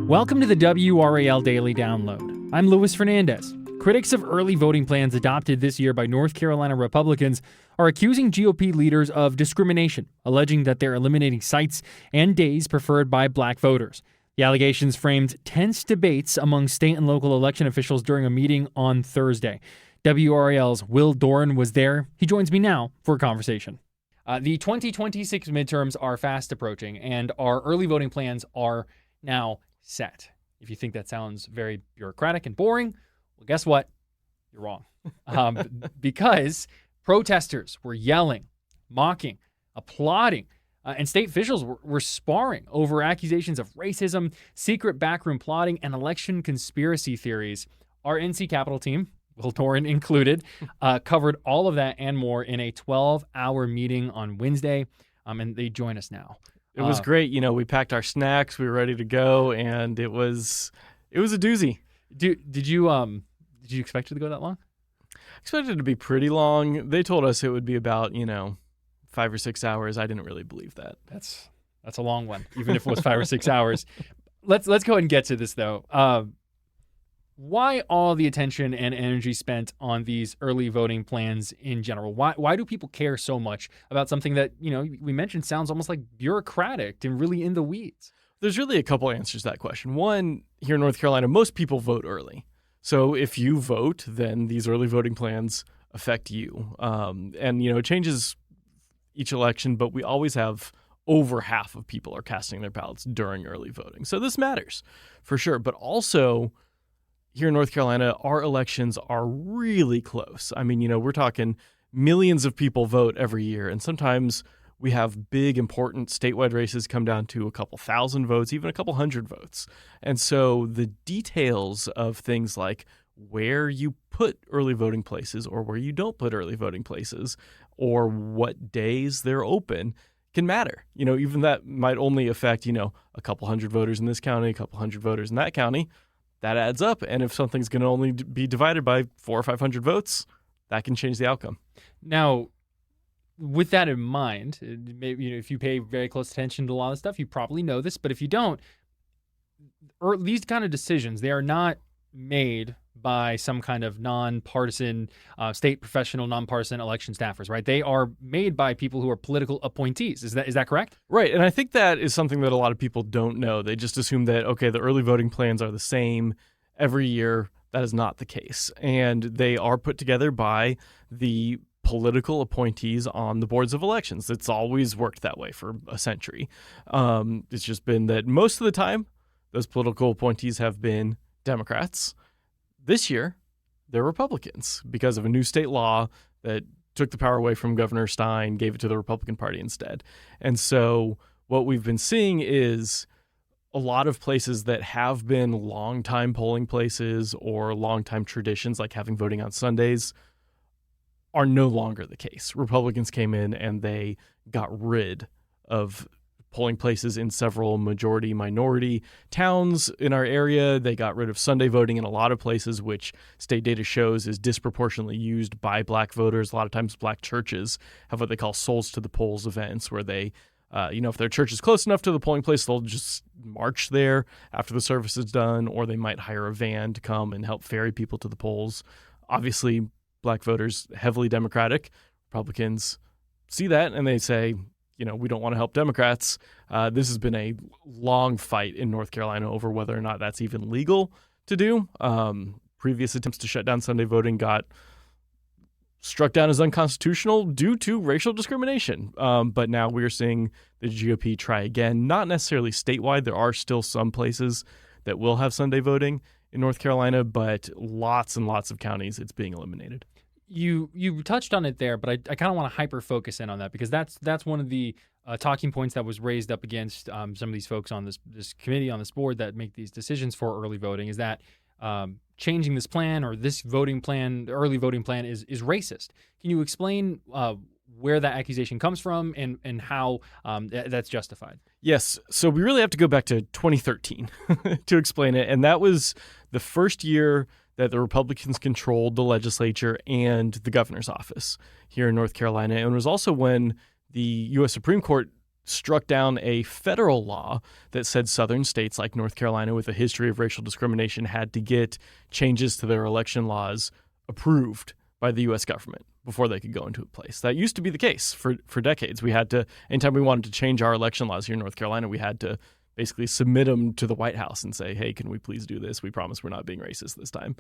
Welcome to the WRAL Daily Download. I'm Luis Fernandez. Critics of early voting plans adopted this year by North Carolina Republicans are accusing GOP leaders of discrimination, alleging that they're eliminating sites and days preferred by black voters. The allegations framed tense debates among state and local election officials during a meeting on Thursday. WRAL's Will Doran was there. He joins me now for a conversation. The 2026 midterms are fast approaching, and our early voting plans are now set. If you think that sounds very bureaucratic and boring, well, guess what? You're wrong. Because protesters were yelling, mocking, applauding, and state officials were sparring over accusations of racism, secret backroom plotting, and election conspiracy theories. Our NC Capitol team, Will Doran included, covered all of that and more in a 12-hour meeting on Wednesday, and they join us now. It was great. You know, we packed our snacks, we were ready to go, and it was a doozy. Did you expect it to go that long? I expected it to be pretty long. They told us it would be about, 5 or 6 hours. I didn't really believe that. That's a long one, even if it was 5 or 6 hours. Let's go ahead and get to this, though. Why all the attention and energy spent on these early voting plans in general? Why do people care so much about something that, we mentioned sounds almost like bureaucratic and really in the weeds? There's really a couple answers to that question. One, here in North Carolina, most people vote early. So if you vote, then these early voting plans affect you. It changes each election, but we always have over half of people are casting their ballots during early voting. So this matters for sure. But also, here in North Carolina, our elections are really close. I mean, we're talking millions of people vote every year, and sometimes we have big, important statewide races come down to a couple thousand votes, even a couple hundred votes. And so the details of things like where you put early voting places or where you don't put early voting places or what days they're open can matter. Even that might only affect, a couple hundred voters in this county, a couple hundred voters in that county. That adds up. And if something's going to only be divided by 400 or 500 votes, that can change the outcome. Now, with that in mind, maybe if you pay very close attention to a lot of stuff, you probably know this. But if you don't, these kind of decisions, they are not made by some kind of nonpartisan state professional, nonpartisan election staffers, right? They are made by people who are political appointees. Is that correct? Right. And I think that is something that a lot of people don't know. They just assume that, okay, the early voting plans are the same every year. That is not the case. And they are put together by the political appointees on the boards of elections. It's always worked that way for a century. It's just been that most of the time, those political appointees have been Democrats. This year, they're Republicans because of a new state law that took the power away from Governor Stein, gave it to the Republican Party instead. And so what we've been seeing is a lot of places that have been long-time polling places or long-time traditions, like having voting on Sundays, are no longer the case. Republicans came in and they got rid of polling places in several majority-minority towns in our area. They got rid of Sunday voting in a lot of places, which state data shows is disproportionately used by black voters. A lot of times black churches have what they call souls to the polls events, where they, if their church is close enough to the polling place, they'll just march there after the service is done, or they might hire a van to come and help ferry people to the polls. Obviously, black voters, heavily Democratic. Republicans see that and they say, we don't want to help Democrats. This has been a long fight in North Carolina over whether or not that's even legal to do. Previous attempts to shut down Sunday voting got struck down as unconstitutional due to racial discrimination. But now we're seeing the GOP try again, not necessarily statewide. There are still some places that will have Sunday voting in North Carolina, but lots and lots of counties, it's being eliminated. You touched on it there, but I kind of want to hyper focus in on that because that's one of the talking points that was raised up against some of these folks on this committee, on this board that make these decisions for early voting, is that changing this plan or this voting plan, early voting plan, is racist. Can you explain where that accusation comes from and how that's justified? Yes. So we really have to go back to 2013 to explain it. And that was the first year that the Republicans controlled the legislature and the governor's office here in North Carolina. And it was also when the U.S. Supreme Court struck down a federal law that said southern states like North Carolina with a history of racial discrimination had to get changes to their election laws approved by the U.S. government before they could go into place. That used to be the case for decades. We had to, anytime we wanted to change our election laws here in North Carolina, we had to basically submit them to the White House and say, hey, can we please do this? We promise we're not being racist this time.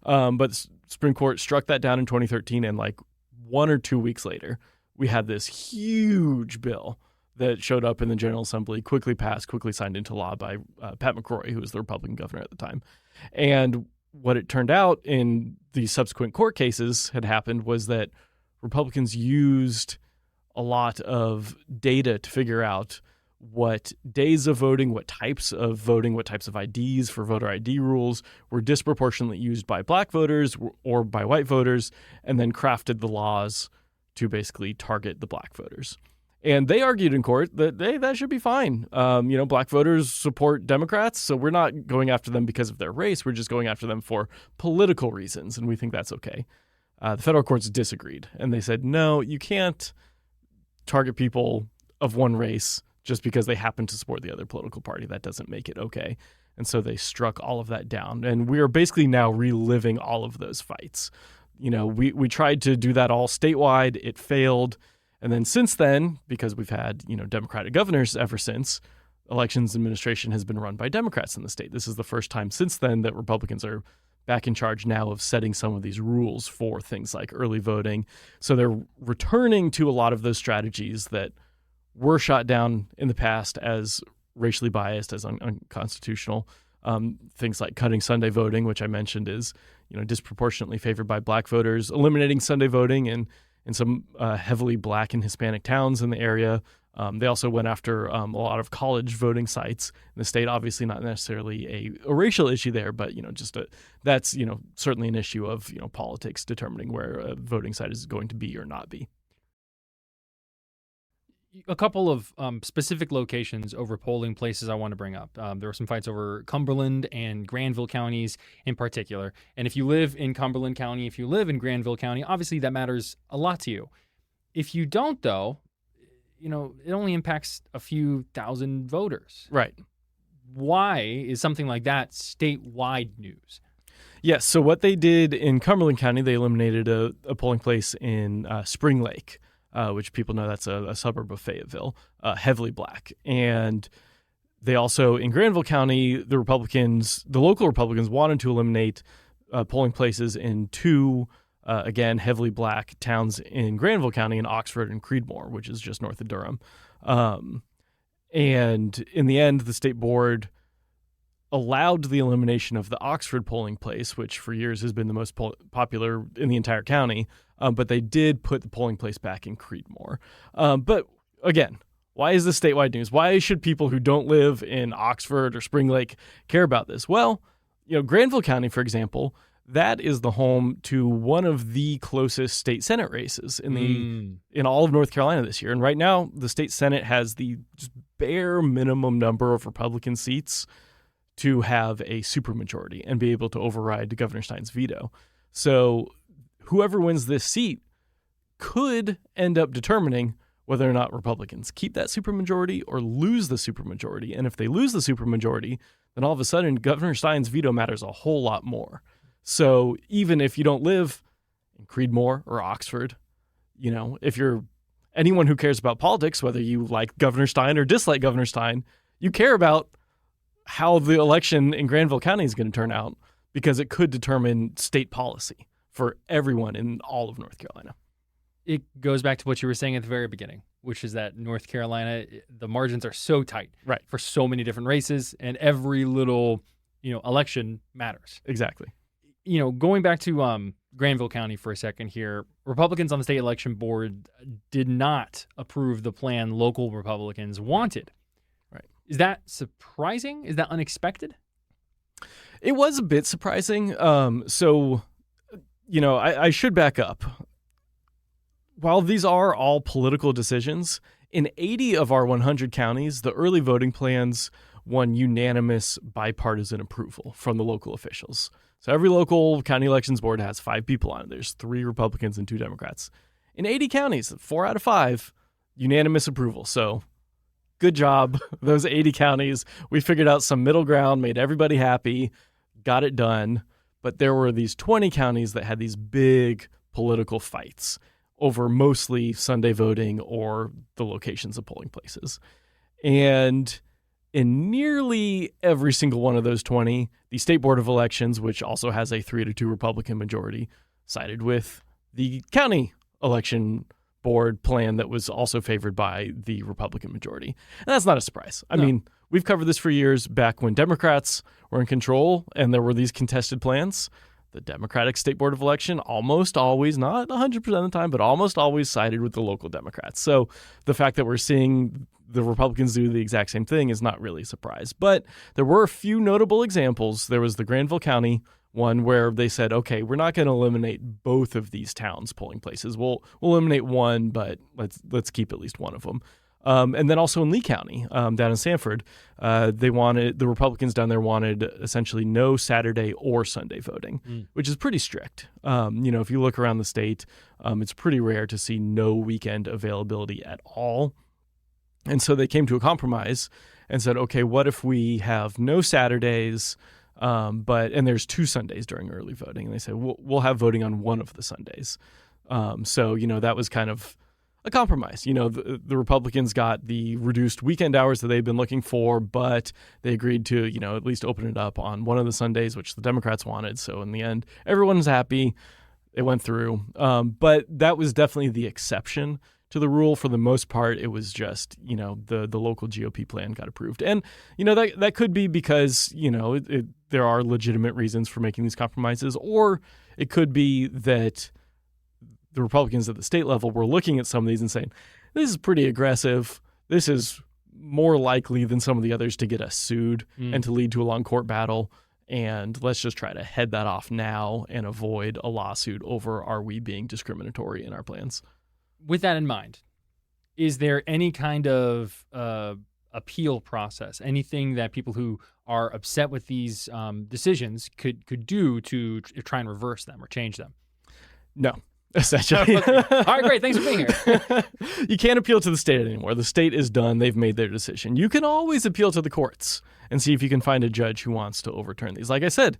But the Supreme Court struck that down in 2013, and like 1 or 2 weeks later, we had this huge bill that showed up in the General Assembly, quickly passed, quickly signed into law by Pat McCrory, who was the Republican governor at the time. And what it turned out in the subsequent court cases had happened was that Republicans used a lot of data to figure out what days of voting, what types of IDs for voter ID rules were disproportionately used by black voters or by white voters, and then crafted the laws to basically target the black voters. And they argued in court that, hey, that should be fine. Black voters support Democrats, so we're not going after them because of their race. We're just going after them for political reasons, and we think that's okay. The federal courts disagreed, and they said, no, you can't target people of one race just because they happen to support the other political party. That doesn't make it okay. And so they struck all of that down. And we are basically now reliving all of those fights. We tried to do that all statewide. It failed. And then since then, because we've had, Democratic governors ever since, elections administration has been run by Democrats in the state. This is the first time since then that Republicans are back in charge now of setting some of these rules for things like early voting. So they're returning to a lot of those strategies that were shot down in the past as racially biased, as unconstitutional. Things like cutting Sunday voting, which I mentioned is, disproportionately favored by black voters, eliminating Sunday voting in some heavily black and Hispanic towns in the area. They also went after a lot of college voting sites in the state. Obviously, not necessarily a racial issue there, but that's certainly an issue of politics determining where a voting site is going to be or not be. A couple of specific locations over polling places I want to bring up. There were some fights over Cumberland and Granville counties in particular. And if you live in Cumberland County, if you live in Granville County, obviously that matters a lot to you. If you don't, though, it only impacts a few thousand voters. Right. Why is something like that statewide news? Yes. So what they did in Cumberland County, they eliminated a polling place in Spring Lake, which people know that's a suburb of Fayetteville, heavily black. And they also, in Granville County, the local Republicans wanted to eliminate polling places in two, again, heavily black towns in Granville County, in Oxford and Creedmoor, which is just north of Durham. And in the end, the state board allowed the elimination of the Oxford polling place, which for years has been the most popular in the entire county. But they did put the polling place back in Creedmoor. But again, why is this statewide news? Why should people who don't live in Oxford or Spring Lake care about this? Well, Granville County, for example, that is the home to one of the closest state Senate races in all of North Carolina this year. And right now, the state Senate has the just bare minimum number of Republican seats to have a supermajority and be able to override Governor Stein's veto. So whoever wins this seat could end up determining whether or not Republicans keep that supermajority or lose the supermajority. And if they lose the supermajority, then all of a sudden Governor Stein's veto matters a whole lot more. So even if you don't live in Creedmoor or Oxford, if you're anyone who cares about politics, whether you like Governor Stein or dislike Governor Stein, you care about how the election in Granville County is going to turn out, because it could determine state policy for everyone in all of North Carolina. It goes back to what you were saying at the very beginning, which is that North Carolina, the margins are so tight, right, for so many different races, and every little, election matters. Exactly. Going back to Granville County for a second here, Republicans on the state election board did not approve the plan local Republicans wanted. Right. Is that surprising? Is that unexpected? It was a bit surprising. I should back up. While these are all political decisions, in 80 of our 100 counties, the early voting plans won unanimous bipartisan approval from the local officials. So every local county elections board has 5 people on it. There's 3 Republicans and 2 Democrats. In 80 counties, 4 out of 5, unanimous approval. So good job, those 80 counties. We figured out some middle ground, made everybody happy, got it done. But there were these 20 counties that had these big political fights over mostly Sunday voting or the locations of polling places. And in nearly every single one of those 20, the State Board of Elections, which also has a 3-2 Republican majority, sided with the county election board plan that was also favored by the Republican majority. And that's not a surprise. I mean, we've covered this for years back when Democrats were in control and there were these contested plans. The Democratic State Board of Election almost always, not 100% of the time, but almost always sided with the local Democrats. So the fact that we're seeing the Republicans do the exact same thing is not really a surprise. But there were a few notable examples. There was the Granville County one where they said, okay, we're not going to eliminate both of these towns' polling places. We'll eliminate one, but let's keep at least one of them. And then also in Lee County, down in Sanford, the Republicans down there wanted essentially no Saturday or Sunday voting, which is pretty strict. If you look around the state, it's pretty rare to see no weekend availability at all. And so they came to a compromise and said, okay, what if we have no Saturdays, and there's 2 Sundays during early voting? And they said, we'll have voting on one of the Sundays. So that was kind of a compromise. The Republicans got the reduced weekend hours that they've been looking for, but they agreed to, at least open it up on one of the Sundays, which the Democrats wanted. So in the end, everyone was happy. It went through. But that was definitely the exception to the rule. For the most part, it was just, the local GOP plan got approved. And, that could be because, there are legitimate reasons for making these compromises, or it could be that the Republicans at the state level were looking at some of these and saying, this is pretty aggressive. This is more likely than some of the others to get us sued and to lead to a long court battle. And let's just try to head that off now and avoid a lawsuit over are we being discriminatory in our plans. With that in mind, is there any kind of appeal process, anything that people who are upset with these decisions could do to try and reverse them or change them? No. Essentially. All right, great. Thanks for being here. You can't appeal to the state anymore. The state is done. They've made their decision. You can always appeal to the courts and see if you can find a judge who wants to overturn these. Like I said,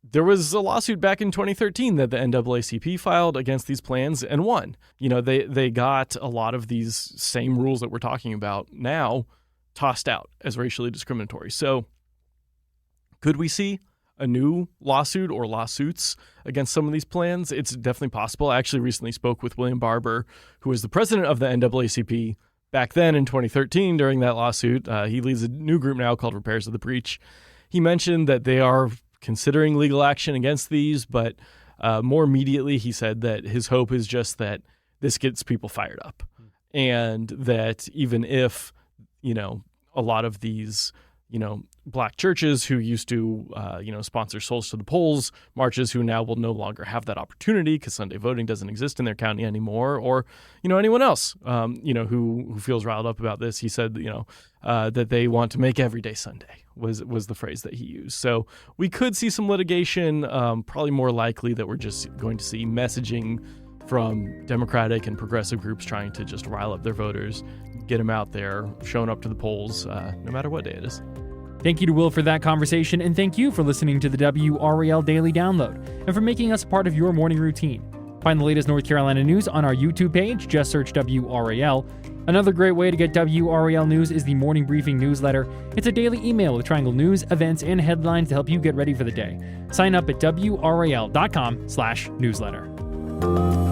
there was a lawsuit back in 2013 that the NAACP filed against these plans and won. They got a lot of these same rules that we're talking about now tossed out as racially discriminatory. So could we see a new lawsuit or lawsuits against some of these plans? It's definitely possible. I actually recently spoke with William Barber, who was the president of the NAACP back then in 2013 during that lawsuit. He leads a new group now called Repairs of the Breach. He mentioned that they are considering legal action against these, but more immediately he said that his hope is just that this gets people fired up, and that even if, a lot of these Black churches who used to, sponsor Souls to the Polls marches, who now will no longer have that opportunity because Sunday voting doesn't exist in their county anymore, or, anyone else, who feels riled up about this. He said, that they want to make every day Sunday was the phrase that he used. So we could see some litigation, probably more likely that we're just going to see messaging from Democratic and progressive groups trying to just rile up their voters, get them out there, showing up to the polls, no matter what day it is. Thank you to Will for that conversation, and thank you for listening to the WRAL Daily Download and for making us a part of your morning routine. Find the latest North Carolina news on our YouTube page. Just search WRAL. Another great way to get WRAL news is the Morning Briefing newsletter. It's a daily email with Triangle news, events, and headlines to help you get ready for the day. Sign up at WRAL.com/newsletter.